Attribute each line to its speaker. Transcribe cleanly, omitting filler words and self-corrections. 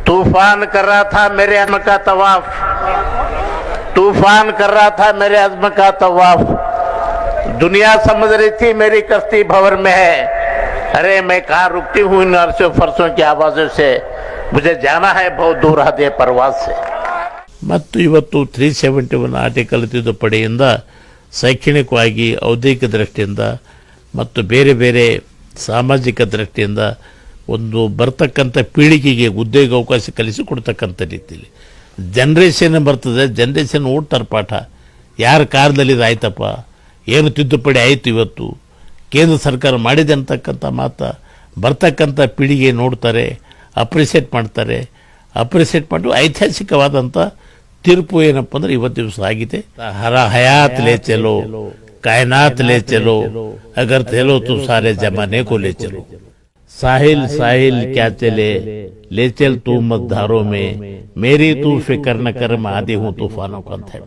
Speaker 1: तूफान कर रहा था मेरे अज़्म का तवाफ, तूफान कर रहा था मेरे अज़्म का तवाफ। दुनिया समझ रही थी मेरी कश्ती भंवर में है, अरे मैं कहाँ रुकती हूँ इन अर्शों फरसों की आवाज़ों से, मुझे जाना है बहुत दूर हदे परवाज से। ಮತ್ತು ಇವತ್ತು 371 ಆರ್ಟಿಕಲ್ ತಿದ್ದುಪಡಿಯಿಂದ ಶೈಕ್ಷಣಿಕವಾಗಿ ಔದ್ಯೋಗಿಕ ದೃಷ್ಟಿಯಿಂದ ಮತ್ತು ಬೇರೆ ಬೇರೆ ಸಾಮಾಜಿಕ ದೃಷ್ಟಿಯಿಂದ ಒಂದು ಬರ್ತಕ್ಕಂಥ ಪೀಳಿಗೆಗೆ ಉದ್ಯೋಗ ಅವಕಾಶ ಕಲಿಸಿಕೊಡ್ತಕ್ಕಂಥ ರೀತಿಯಲ್ಲಿ ಜನ್ರೇಷನ್ ಬರ್ತದೆ, ಜನ್ರೇಷನ್ ಓಡ್ತಾರೆ ಪಾಠ. ಯಾರ ಕಾಲದಲ್ಲಿ ಇದಾಯ್ತಪ್ಪ, ಏನು ತಿದ್ದುಪಡಿ ಆಯಿತು ಇವತ್ತು ಕೇಂದ್ರ ಸರ್ಕಾರ ಮಾಡಿದೆ ಅಂತಕ್ಕಂಥ ಮಾತು ಬರ್ತಕ್ಕಂಥ ಪೀಳಿಗೆ ನೋಡ್ತಾರೆ, ಅಪ್ರಿಷಿಯೇಟ್ ಮಾಡ್ತಾರೆ. ಅಪ್ರಿಷಿಯೇಟ್ ಮಾಡಿ ಐತಿಹಾಸಿಕವಾದಂಥ ತೀರ್ಪು ಏನಪ್ಪ ಅಂದ್ರೆ ಇವತ್ತು ದಿವಸ ಆಗಿದೆ. ಹಯಾತ್ ಲೇ ಚಲೋ, कायनात ले चलो, अगर चलो तो सारे जमाने को ले चलो। साहिल साहिल क्या चले, ले चल तू मत धारों में, मेरी तू फिक्र न कर, मैं आदि हूँ तूफानों का अंत है।